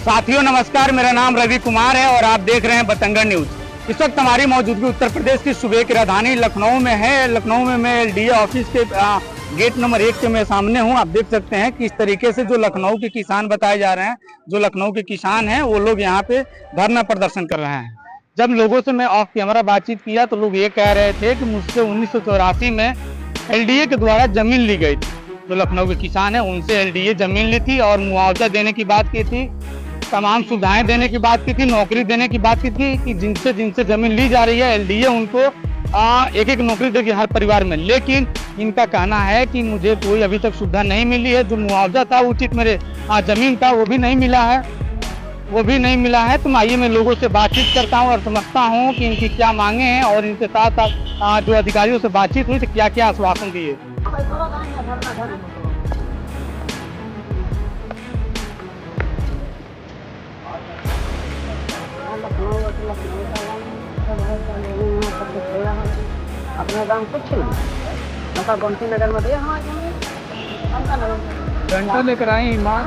साथियों नमस्कार, मेरा नाम रवि कुमार है और आप देख रहे हैं बतंगड़ न्यूज। इस वक्त हमारी मौजूदगी उत्तर प्रदेश की सूबे की राजधानी लखनऊ में है। लखनऊ में मैं एलडीए ऑफिस के गेट नंबर 1 के मैं सामने हूं। आप देख सकते हैं कि इस तरीके से जो लखनऊ के किसान बताए जा रहे हैं, जो लखनऊ के किसान हैं, वो लोग यहाँ पे धरना प्रदर्शन कर रहे हैं। जब लोगों से मैं ऑफ कैमरा बातचीत किया तो लोग ये कह रहे थे कि मुझसे 1984 में एलडीए के द्वारा जमीन ली गई थी। जो लखनऊ के किसान है उनसे एलडीए जमीन ली थी और मुआवजा देने की बात की थी, तमाम सुविधाएं देने की बात की थी, नौकरी देने की बात की थी कि जिनसे जमीन ली जा रही है एलडीए उनको एक एक नौकरी देगी हर परिवार में। लेकिन इनका कहना है कि मुझे कोई अभी तक सुविधा नहीं मिली है। जो मुआवजा था उचित मेरे जमीन का वो भी नहीं मिला है। तो आइए मैं लोगों से बातचीत करता हूँ और समझता हूँ कि इनकी क्या मांगे हैं और इनके साथ साथ जो अधिकारियों से बातचीत हुई तो क्या क्या आश्वासन दिए। अपने गाँव कुछ नहीं गोमती नगर में घंटा लेकर आई माँ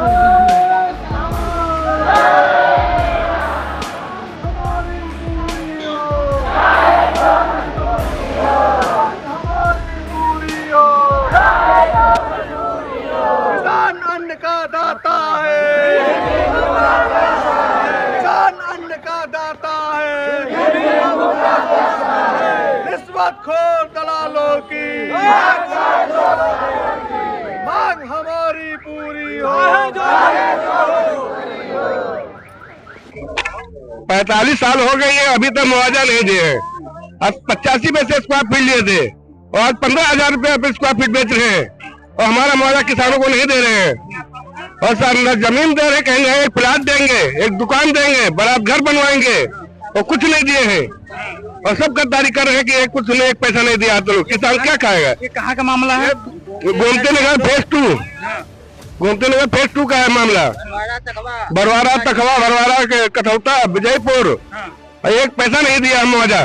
किसान अन्न का दाता है, किसान अन्न का दाता है। रिश्वतखोर दलालों की मांग हमारी पूरी हो। 45 साल हो गए हैं, अभी तक मुआवजा नहीं दिए। अब 85 में से स्क्वायर फीट लिए थे और आज 15,000 रुपये स्क्वायर फीट बेच रहे हैं और हमारा मुआवजा किसानों को नहीं दे रहे हैं। और सर जमीन दे रहे, कहेंगे एक प्लाट देंगे, एक दुकान देंगे, बड़ा घर बनवाएंगे और कुछ नहीं दिए हैं। और सब गद्दारी कर रहे हैं कि एक कुछ नहीं, एक पैसा नहीं दिया तो किसान क्या खाएगा। ये कहाँ का मामला है? गोमती नगर फेज 2, गोमती नगर फेज 2 का है मामला। बरवारा तखवा, बरवारा कठौता, विजयपुर, एक पैसा नहीं दिया मुआवजा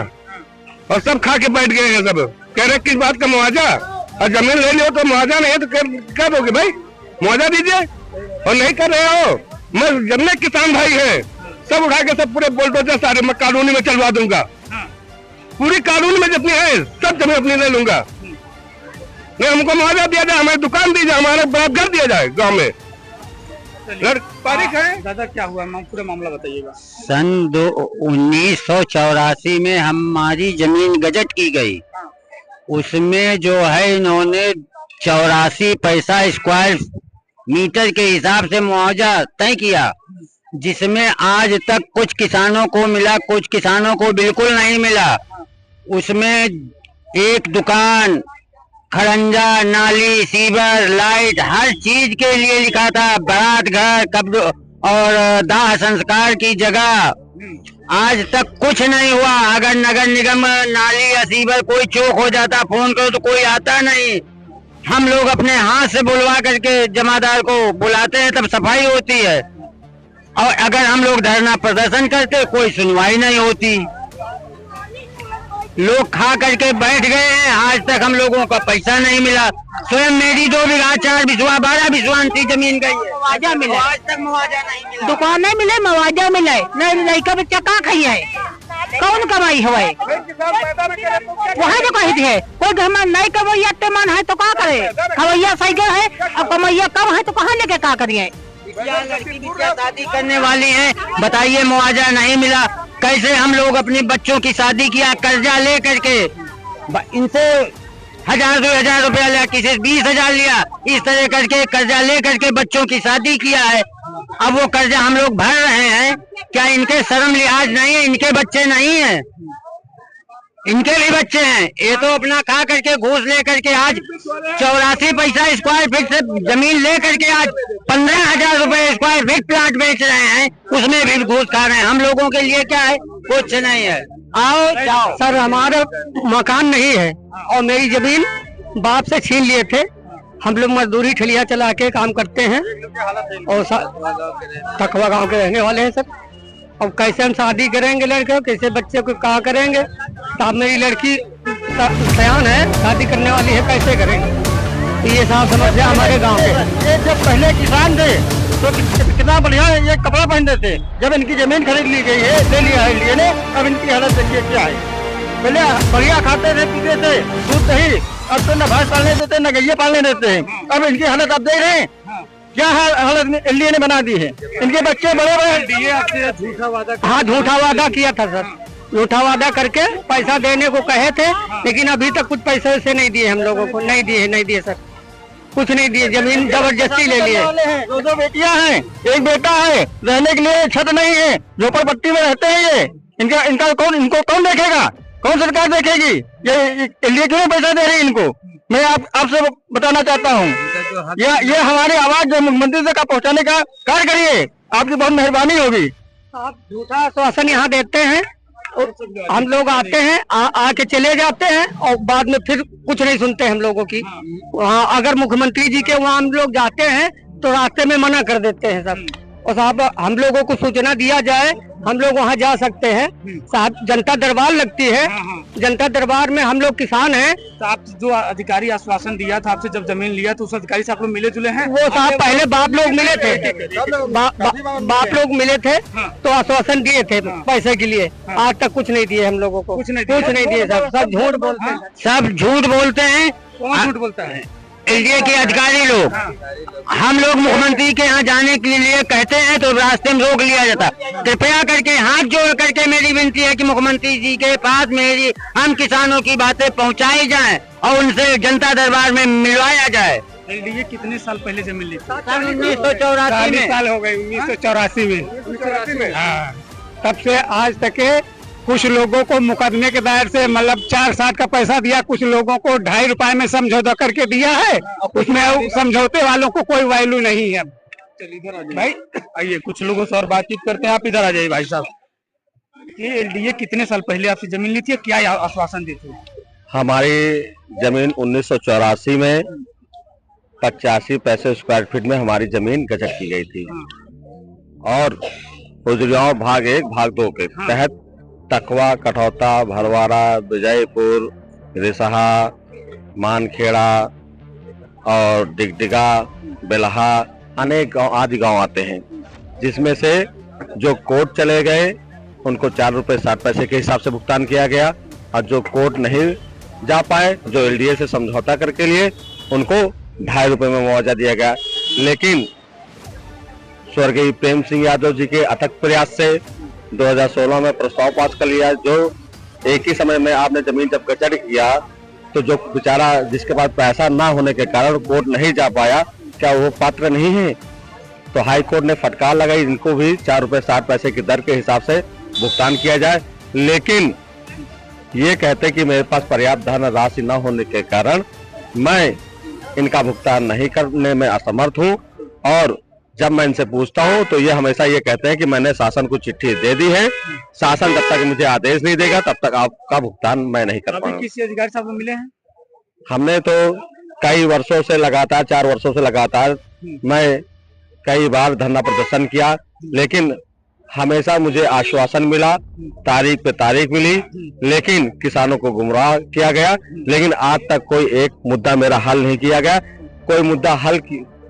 और सब खा के बैठ गए हैं। सब कह रहे किस बात का मुआवजा, और जमीन ले लियो तो मुआवजा नहीं है तो क्या दोगे भाई, मुआवजा दीजिए। और नहीं कर रहे हो, मैं जितने किसान भाई हैं सब उठा के सब पूरे बुलडोजर सारे मैं कानूनी में चलवा दूंगा। पूरी कानून में जितनी है सब जमीन अपनी ले लूंगा। नहीं हमको मुआवजा दिया जाए, हमारी दुकान दी जाए, हमारा बड़ा घर दिया जाए गाँव में। तारीख है दादा, क्या हुआ पूरा मामला बताइएगा। सन 1984 में हमारी जमीन गजट की गई। उसमें जो है इन्होंने 84 पैसा स्क्वायर मीटर के हिसाब से मुआवजा तय किया, जिसमें आज तक कुछ किसानों को मिला, कुछ किसानों को बिल्कुल नहीं मिला। उसमें एक दुकान, खड़ंजा, नाली, सीवर, लाइट, हर चीज के लिए लिखा था। बारात घर, कब्र और दाह संस्कार की जगह आज तक कुछ नहीं हुआ। अगर नगर निगम नाली या सीवर कोई चौक हो जाता, फोन करो तो कोई आता नहीं। हम लोग अपने हाथ से बुलवा करके जमादार को बुलाते हैं, तब सफाई होती है। और अगर हम लोग धरना प्रदर्शन करते कोई सुनवाई नहीं होती। लोग खा करके बैठ गए हैं, आज तक हम लोगों का पैसा नहीं मिला। स्वयं मेरी 2 बीघा 4 बिस्वा 12 बिस्वान थी जमीन गई है, मुआवजा मिला, आज तक मुआवजा नहीं मिला। दुकान नहीं मिले, मुआवजा मिले नहीं। लड़का बच्चा का खाई है, कौन कमाई है वहाँ जो कही है। कोई घर में नहीं कमैया टेमान है तो क्या करे, खवैया साइकिल है, अब कमैया कम है तो कहाँ लेके क्या करिए। लड़की बिटिया शादी करने वाली है, बताइए मुआवजा नहीं मिला। कैसे हम लोग अपने बच्चों की शादी किया, कर्जा ले करके इनसे 1000-2000 रुपया लिया, किसी से 20,000 लिया, इस तरह करके कर्जा ले करके बच्चों की शादी किया है। अब वो कर्जा हम लोग भर रहे हैं, क्या इनके शर्म लिहाज नहीं है? इनके बच्चे नहीं है, इनके भी बच्चे हैं। ये तो अपना खा करके घूस ले करके आज 84 पैसा स्क्वायर फीट से जमीन ले करके आज 15,000 रुपए स्क्वायर फीट प्लाट बेच रहे हैं, उसमें भी घूस खा रहे हैं। हम लोगों के लिए क्या है? कुछ नहीं है। आओ जाओ। सर हमारा मकान नहीं है और मेरी जमीन बाप से छीन लिए थे। हम लोग मजदूरी ठेलिया चला के काम करते हैं और तकवा गांव के रहने वाले हैं सर। अब कैसे हम शादी करेंगे लड़के, कैसे बच्चे को कहा करेंगे? साहब मेरी लड़की सयान है, शादी करने वाली है, कैसे करेंगे? तो ये साफ समस्या हमारे गांव के। ये जब पहले किसान थे तो कितना बढ़िया ये कपड़ा पहनते थे। जब इनकी जमीन खरीद ली गई है, ले लिया है इंडिया ने, अब इनकी हालत देखिए क्या है। पहले बढ़िया खाते थे, पीते थे, दूध दही, अब तो न भैंस पालने देते न गैये पालने देते हैं। अब इनकी हालत आप देख रहे हैं क्या हालत इंडिया ने बना दी है। इनके बच्चे बड़े बड़े झूठा वादा हाँ झूठा वादा किया था सर, झूठा वादा करके पैसा देने को कहे थे, लेकिन अभी तक कुछ पैसे से नहीं दिए हम लोगों को। नहीं दिए सर, कुछ नहीं दिए। जमीन जबरदस्ती ले लिए। 2 बेटियां हैं, एक बेटा है, रहने के लिए छत नहीं है, झोपड़पट्टी में रहते हैं ये। इनको कौन देखेगा? कौन सरकार देखेगी? ये इंडिया क्यों पैसा दे रही है इनको? मैं आपसे बताना चाहता हूँ, ये हमारी आवाज जो मुख्यमंत्री तक पहुँचाने का कार्य करिए, आपकी बहुत मेहरबानी होगी। आप झूठा आश्वासन यहाँ देते हैं, हम लोग आते हैं, आके चले जाते हैं और बाद में फिर कुछ नहीं सुनते हम लोगों की। वहाँ अगर मुख्यमंत्री जी के वहाँ हम लोग जाते हैं तो रास्ते में मना कर देते हैं सब। और साहब हम लोगों को सूचना दिया जाए, हम लोग वहाँ जा सकते हैं। साहब जनता दरबार लगती है, जनता दरबार में हम लोग किसान हैं। तो आप जो अधिकारी आश्वासन दिया था आपसे जब जमीन लिया तो उस अधिकारी से आप लोग मिले जुले हैं? वो साहब पहले बाप लोग मिले थे, बाप लोग मिले थे तो आश्वासन दिए थे पैसे के लिए। आज तक कुछ नहीं दिए हम लोगों को, कुछ नहीं दिए साहब। सब झूठ बोलते हैं, सब झूठ बोलते हैं। कौन झूठ बोलता है? इंडिया के अधिकारी लोग। हम लोग मुख्यमंत्री के यहाँ जाने के लिए कहते हैं तो रास्ते में रोक लिया जाता। कृपया करके हाथ जोड़ करके मेरी विनती है कि मुख्यमंत्री जी के पास मेरी हम किसानों की बातें पहुँचाई जाएं और उनसे जनता दरबार में मिलवाया जाए। ये कितने साल पहले जमीन ली थी? 1984 में। साल हो गए, 1984 में। हाँ, तब से आज तक कुछ लोगों को मुकदमे के दायर से मतलब 4 साल का पैसा दिया, कुछ लोगों को 2.5 रुपए में समझौता करके दिया है, उसमें समझौते वालों को कोई वैल्यू नहीं है। चलिए इधर आ भाई, आइए कुछ लोगों से और बातचीत करते हैं। आप इधर आ जाइए भाई साहब। ये एलडीए कितने साल पहले आपसे जमीन ली थी, क्या आश्वासन देते हैं? हमारी जमीन 1984 में 85 पैसे स्क्वायर फीट में हमारी जमीन गजट की गई थी और उजरियाओं भाग 1 भाग 2 के तहत तकवा, कठौता, भरवारा, विजयपुर, रिसहा, मानखेड़ा और डिगडिगा, बेलहा अनेक गांव आदि गांव आते हैं, जिसमें से जो कोर्ट चले गए उनको 4 रुपए 60 पैसे के हिसाब से भुगतान किया गया और जो कोर्ट नहीं जा पाए, जो एलडीए से समझौता करके लिए, उनको 2.5 रुपए में मुआवजा दिया गया। लेकिन स्वर्गीय प्रेम सिंह यादव जी के अथक प्रयास से 2016 में प्रस्ताव पास कर लिया, जो एक ही समय में आपने जमीन जब गजट किया तो जो बेचारा जिसके पास पैसा ना होने के कारण कोर्ट नहीं जा पाया, क्या वो पात्र नहीं है? तो हाई कोर्ट ने फटकार लगाई, इनको भी 4 रुपए 60 पैसे की दर के हिसाब से भुगतान किया जाए। लेकिन ये कहते कि मेरे पास पर्याप्त धन राशि न होने के कारण मैं इनका भुगतान नहीं करने में असमर्थ हूँ। और जब मैं इनसे पूछता हूँ तो ये हमेशा ये कहते हैं कि मैंने शासन को चिट्ठी दे दी है, शासन जब तक मुझे आदेश नहीं देगा तब तक आपका भुगतान मैं नहीं कर पाऊंगा। किसी अधिकारी साहब को मिले हैं? हमने तो कई वर्षों से लगातार 4 वर्षों से लगातार मैं कई बार धरना प्रदर्शन किया, लेकिन हमेशा मुझे आश्वासन मिला, तारीख पे तारीख मिली, लेकिन किसानों को गुमराह किया गया। लेकिन आज तक कोई एक मुद्दा मेरा हल नहीं किया गया। कोई मुद्दा हल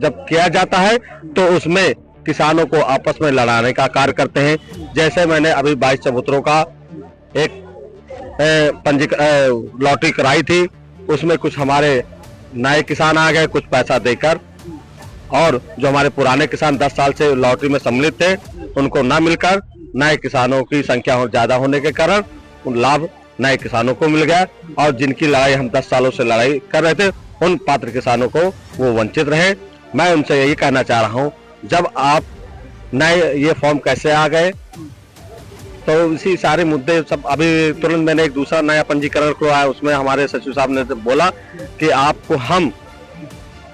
जब किया जाता है तो उसमें किसानों को आपस में लड़ाने का कार्य करते हैं। जैसे मैंने अभी 22 चबूतरों का एक लॉटरी कराई थी, उसमें कुछ हमारे नए किसान आ गए कुछ पैसा देकर, और जो हमारे पुराने किसान 10 साल से लॉटरी में सम्मिलित थे उनको ना मिलकर नए किसानों की संख्या ज्यादा होने के कारण उन लाभ नए किसानों को मिल गया, और जिनकी लड़ाई हम 10 सालों से लड़ाई कर रहे थे उन पात्र किसानों को वो वंचित रहे। मैं उनसे यही कहना चाह रहा हूँ, जब आप नए ये फॉर्म कैसे आ गए, तो इसी सारे मुद्दे सब अभी तुरंत मैंने एक दूसरा नया पंजीकरण करवाया, उसमें हमारे सचिव साहब ने बोला कि आपको हम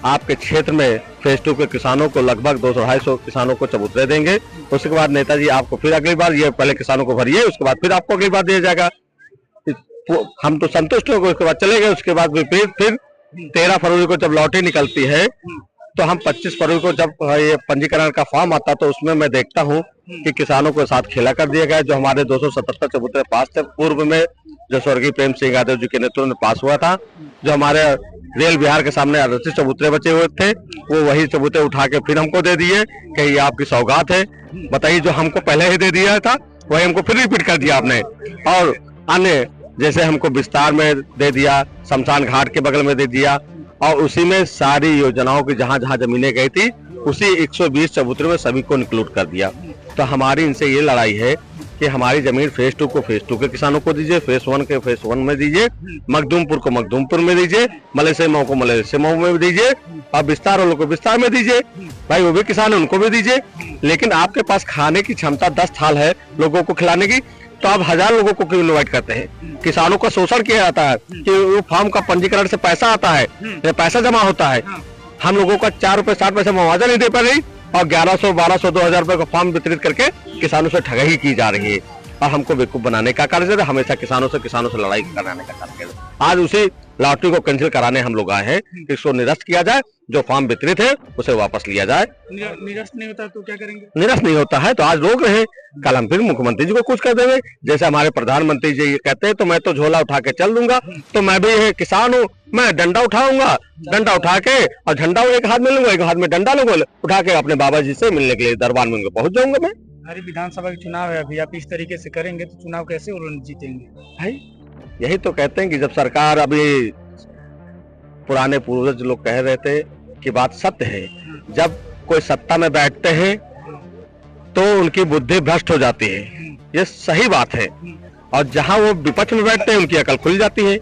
आपके क्षेत्र में फेज 2 के किसानों को लगभग 200-250 किसानों को चबूतरे देंगे। उसके बाद नेताजी आपको फिर अगली बार, ये पहले किसानों को भरिए, उसके बाद फिर आपको अगली बार दिया जाएगा। हम तो संतुष्ट हो गए, उसके बाद चले गए। उसके बाद फिर 13 फरवरी को जब लॉटरी निकलती है तो हम 25 फरवरी को जब ये पंजीकरण का फॉर्म आता तो उसमें मैं देखता हूँ कि किसानों को साथ खेला कर दिया गया। जो हमारे 277 चबूतरे पास थे पूर्व में, जो स्वर्गीय प्रेम सिंह यादव जी के नेतृत्व में पास हुआ था, जो हमारे रेल बिहार के सामने 38 चबूतरे बचे हुए थे, वो वही चबूतरे उठा के फिर हमको दे दिए कि ये आपकी सौगात है। बताइए, जो हमको पहले ही दे दिया था वही हमको फिर रिपीट कर दिया आपने। और अन्य जैसे हमको विस्तार में दे दिया, शमशान घाट के बगल में दे दिया, और उसी में सारी योजनाओं की जहां जहां जमीनें गई थी उसी 120 चबूतरे में सभी को इंक्लूड कर दिया। तो हमारी इनसे ये लड़ाई है कि हमारी जमीन फेज 2 को फेज 2 के किसानों को दीजिए, फेज 1 के फेज 1 में दीजिए, मखदूमपुर को मखदूमपुर में दीजिए, मलेशिया मऊ को मलेशिया मऊ में दीजिए, और विस्तार वालों को विस्तार में दीजिए। भाई वो भी किसान है, उनको भी दीजिए। लेकिन आपके पास खाने की क्षमता 10 थाल है लोगों को खिलाने की, तो आप 1000 लोगों को क्यों इन्वाइट करते हैं? किसानों का शोषण किया जाता है कि वो फार्म का पंजीकरण से पैसा आता है, पैसा जमा होता है। हम लोगों का 4 रुपए 60 पैसे मुआवजा नहीं दे पा रही, और 1100, 1200, 2000 रुपए का फॉर्म वितरित करके किसानों से ठगी की जा रही है, और हमको बेवकूफ बनाने का कार्य, हमेशा किसानों से लड़ाई कराने का कार्य। आज उसी लॉटरी को कैंसिल कराने हम लोग आए हैं कि इसको निरस्त किया जाए, जो फॉर्म वितरित है उसे वापस लिया जाए। निरस्त नहीं होता तो क्या करेंगे? निरस्त नहीं होता है तो आज रोक रहे हैं, कल हम फिर मुख्यमंत्री जी को कुछ कर देंगे। जैसे हमारे प्रधानमंत्री जी ये कहते हैं तो मैं तो झोला उठा के चल दूंगा, तो मैं भी किसान हूँ, मैं डंडा उठाऊंगा, डंडा उठा के और झंडा एक हाथ में लूंगा, एक हाथ में डंडा लूंगा, उठा के अपने बाबा जी से मिलने के लिए दरबार में पहुंच जाऊंगा। मैं हमारी विधानसभा के चुनाव है अभी, आप इस तरीके से करेंगे तो चुनाव कैसे जीतेंगे? भाई यही तो कहते हैं कि जब सरकार, अभी पुराने पूर्वज लोग कह रहे थे कि बात सत्य है, जब कोई सत्ता में बैठते हैं तो उनकी बुद्धि भ्रष्ट हो जाती है, ये सही बात है। और जहां वो विपक्ष में बैठते हैं उनकी अकल खुल जाती है।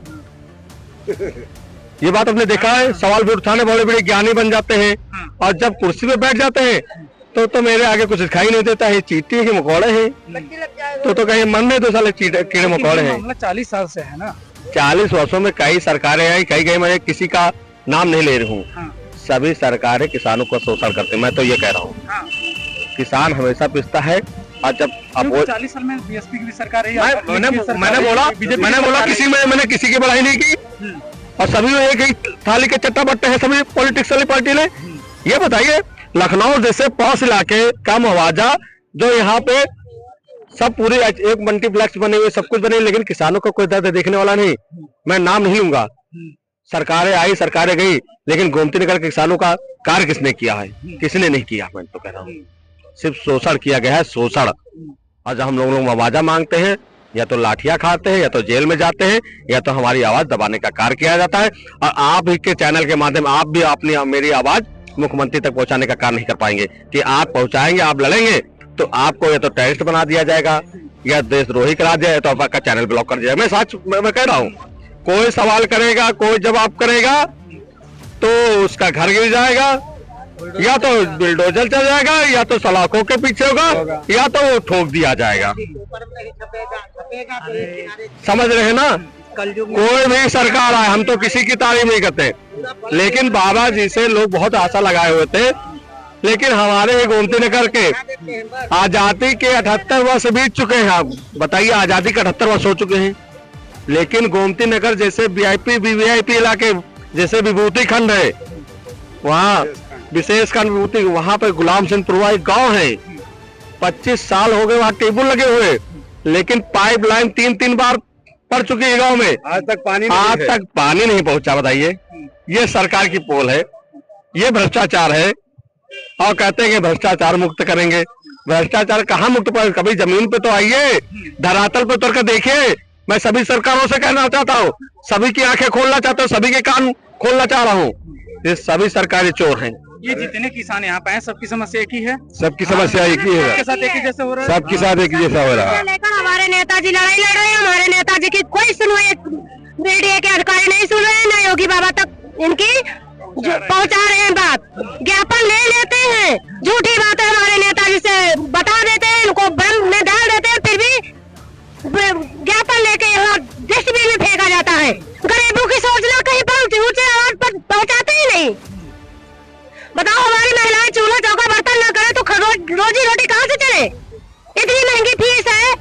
ये बात आपने देखा है, सवाल भी उठाने बड़े बड़े ज्ञानी बन जाते हैं, और जब कुर्सी पे बैठ जाते हैं तो मेरे आगे कुछ दिखाई नहीं देता है, चींटी है कि मकोड़े हैं, तो कहीं मन में तो साले कीड़े मकोड़े हैं। 40 साल से है ना, 40 वर्षों में कई सरकारें आई, कई मैं किसी का नाम नहीं ले रही हूँ, सभी सरकारें किसानों का शोषण करते। मैं तो ये कह रहा हूँ, किसान हमेशा पिसता है। और जब अब 40 साल में बीएसपी की भी सरकार है, मैंने बोला मैंने किसी की बढ़ाई नहीं की, और सभी एक ही थाली के चट्टा बट्टे हैं सभी पॉलिटिक्स वाली पार्टी ने। ये बताइए, लखनऊ जैसे पॉश इलाके का मुआवजा, जो यहाँ पे सब पूरी एक मल्टीप्लेक्स बने हुए, सब कुछ बने, लेकिन किसानों को कोई दर्द देखने वाला नहीं। मैं नाम नहीं लूंगा, सरकारें आई सरकारें गई, लेकिन गोमती नगर के किसानों का कार्य किसने किया है? किसने नहीं किया। मैं तो कह रहा हूँ सिर्फ शोषण किया गया है, शोषण। और जब हम लोग मुआवजा मांगते हैं, या तो लाठियां खाते हैं, या तो जेल में जाते हैं, या तो हमारी आवाज दबाने का कार्य किया जाता है। और आप ही के चैनल के माध्यम आप भी अपनी मेरी आवाज मुख्यमंत्री तक पहुंचाने का कार्य नहीं कर पाएंगे। कि आप पहुंचाएंगे, आप लड़ेंगे तो आपको या तो टेररिस्ट बना दिया जाएगा, या देशद्रोही करा दिया, तो आपका चैनल ब्लॉक कर दिया जाएगा। मैं सच मैं कह रहा हूँ, कोई सवाल करेगा, कोई जवाब करेगा तो उसका घर गिर जाएगा, या तो बिल्डोजर चल जाएगा, या तो सलाखों के पीछे होगा, या तो वो ठोक दिया जाएगा। समझ रहे हैं ना? कोई भी सरकार आए, हम तो किसी की तारीफ नहीं करते, लेकिन बाबा जी से लोग बहुत आशा लगाए हुए थे। लेकिन हमारे गोमती नगर के आजादी के 78 वर्ष बीत चुके हैं। आप बताइए, आजादी के 78 वर्ष हो चुके हैं, लेकिन गोमती नगर जैसे वीवीआईपी इलाके, जैसे विभूति खंड है, वहाँ विशेष खंड विभूति, वहाँ पे गुलाम सिंह पुरवा एक गाँव है, 25 साल हो गए वहाँ टेबल लगे हुए, लेकिन पाइपलाइन 3-3 बार पड़ चुकी है गाँव में, आज तक पानी नहीं पहुंचा। बताइए, ये सरकार की पोल है, ये भ्रष्टाचार है। और कहते हैं कि भ्रष्टाचार मुक्त करेंगे। भ्रष्टाचार कहाँ मुक्त पर? कभी जमीन पे तो आइए, धरातल पे उतर कर देखिए। मैं सभी सरकारों से कहना चाहता हूँ, सभी की आंखें खोलना चाहता हूँ, सभी के कान खोलना चाह रहा हूँ, ये सभी सरकारी चोर हैं। ये जितने किसान यहाँ पे हैं सबकी समस्या एक ही है, सबकी समस्या एक ही है, सबके साथ एक ही जैसे हो रहा है। सबके साथ एक ही जैसा हो रहा है। लेकर हमारे नेताजी लड़ाई लड़ रहे हैं, हमारे नेताजी की कोई सुनवाई बीडीए के अधिकारी नहीं सुन रहे हैं, न योगी बाबा तक इनकी पहुंचा रहे हैं बात, ज्ञापन ले लेते हैं, झूठी बातें हमारे नेताजी से बता देते हैं, इनको बम में डाल देते हैं, फिर भी ज्ञापन लेके यहाँ डस्टबिन में फेंका जाता है। गरीबों की सोचना कहीं पर ऊंचे आवाज पर पहुंचाते ही नहीं। बताओ हमारी महिलाएं चूल्हा चौका बर्तन न करे तो रोजी रोटी कहाँ से चले? इतनी महंगी फीस है,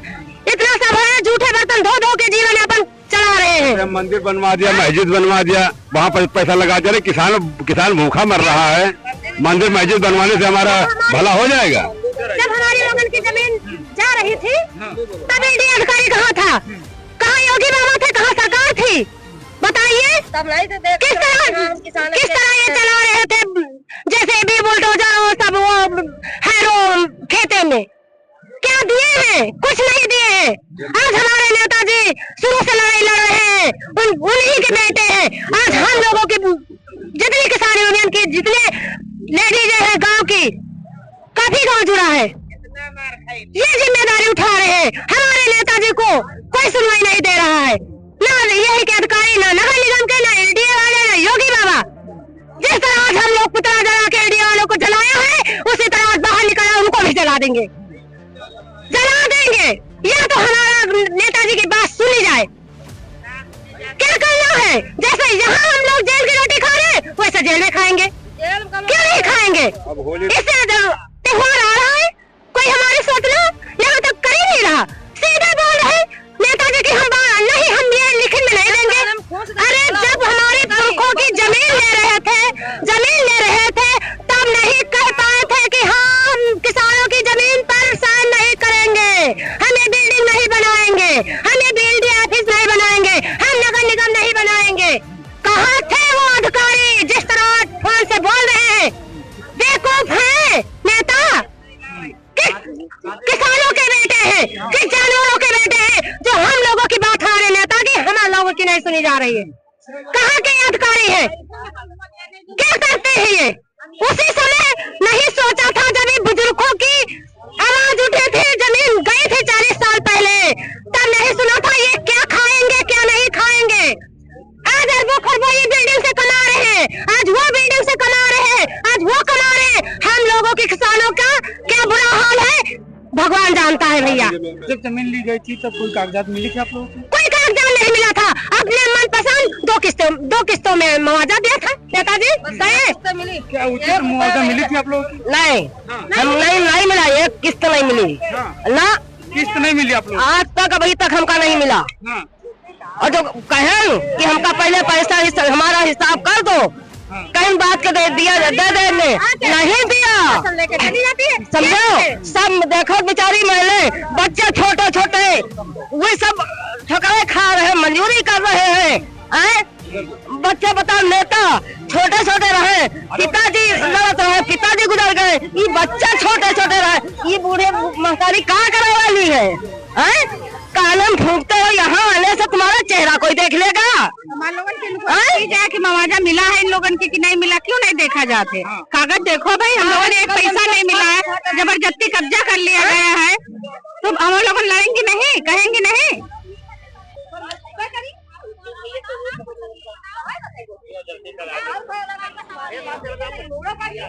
इतना सब है, झूठे बर्तन धो धो के जीवन यापन चला रहे हैं। मंदिर बनवा दिया, मस्जिद बनवा दिया, वहाँ पर पैसा लगा दिया, किसान भूखा मर रहा है। मंदिर मस्जिद बनवाने से हमारा भला हो जाएगा? जब हमारी लोगन की जमीन जा रही थी तब ईडी अधिकारी कहाँ था? कहाँ योगी बाबा थे? कहाँ सरकार थी? बताइए किस तरह ये चला रहे थे? जैसे भी बुलडोजर वो सब वो हैरो खेते में क्या दिए हैं? कुछ नहीं दिए हैं। आज हमारे नेताजी शुरू से लड़ाई लड़ रहे हैं, उन्हीं के बेटे हैं। आज हम लोगों की जितनी किसान यूनियन की जितने लेडीज है गांव की, काफी गांव जुड़ा है, ये जिम्मेदारी उठा रहे हैं। हमारे नेताजी को कोई सुनवाई नहीं दे रहा है, ना यही के अधिकारी, ना नगर निगम के, ना एलडीए वाले, ना योगी बाबा। जिस तरह आज हम लोग पुतला जला के एलडीए वालों को जलाया है, उसी तरह आज बाहर निकला उनको भी जला देंगे, जला देंगे। या तो हमारा नेताजी की बात सुनी जाए। क्या करना है? जैसे यहाँ हम लोग जेल की रोटी खा रहे हैं वैसे जेल में खाएंगे। क्यों नहीं खाएंगे? इससे त्योहार आ रहा है, कोई हमारी सोचना यहाँ तक कर ही नहीं रहा। सीधे बोल रहे नेताजी की हम नहीं, हम ये लिखित में नहीं देंगे। अरे जब हमारे पुरखों की जमीन ले रहे थे तब नहीं कह पाए थे कि हाँ हम किसानों की जमीन पर साइन नहीं करेंगे, हम ये बिल्डिंग नहीं बनाएंगे, हम ये बीएलडी ऑफिस नहीं बनाएंगे, हम नगर निगम नहीं बनाएंगे। कहाँ थे वो अधिकारी जिस तरह फोन से बोल रहे हैं? बेवकूफ है नेता। किसानों के बेटे हैं, किस जानवरों के बेटे हैं, जो हम लोगों की बात हमारे नेता की, हमारे लोगों की नहीं सुनी जा रही है। कहाँ के अधिकारी है? क्या करते हैं ये? उसी समय नहीं सोचा था जब ये बुजुर्गों की आवाज उठे थे, जमीन गई थी 40 साल पहले, तब नहीं सुना था ये क्या खाएंगे क्या नहीं खाएंगे। आज अरबों खरबों ये बिल्डिंग से कमा रहे हैं, आज वो बिल्डिंग से कमा रहे हैं, आज वो कमा रहे हैं। हम लोगों के किसानों का क्या बुरा हाल है भगवान जानता है भैया। जब जमीन ली गई थी तब कोई कागजात मिली थी आप लोगों को? कोई कागजात नहीं मिला था। अपने मनपसंद दो किस्तों में मुआवजा दिया था नेताजी। क्या उचित मुआवजा मिली थी आप लोगों की? नहीं, हम नहीं मिला, एक किस्त नहीं मिली ना, किस्त नहीं मिली आप लोग? आज तक अभी तक हमका नहीं मिला। और जो कहें कि हमका पहले पैसा हमारा हिसाब कर दो, कहीं बात के दे दिया दे देने नहीं दिया, समझो। सब देखो बेचारी महिलाएं, बच्चे छोटे छोटे वे सब ठोकरे खा रहे हैं, मंजूरी कर रहे हैं। बच्चे बताओ, नेता छोटे छोटे रहे, पिताजी लड़त रहे, पिताजी गुजर गए, ये बच्चे छोटे छोटे रहे, ये बूढ़े महतारी कहाँ करे वाली है? कानून फूंकते हो, यहाँ आने से तुम्हारा चेहरा कोई देख लेगा? कि मुआवजा मिला है इन लोगों की कि नहीं मिला, क्यों नहीं देखा जाते? कागज देखो भाई, हम लोगों ने एक पैसा नहीं मिला है, जबरदस्ती कब्जा कर लिया गया है, तो हम लोग लड़ेंगे नहीं, कहेंगे नहीं।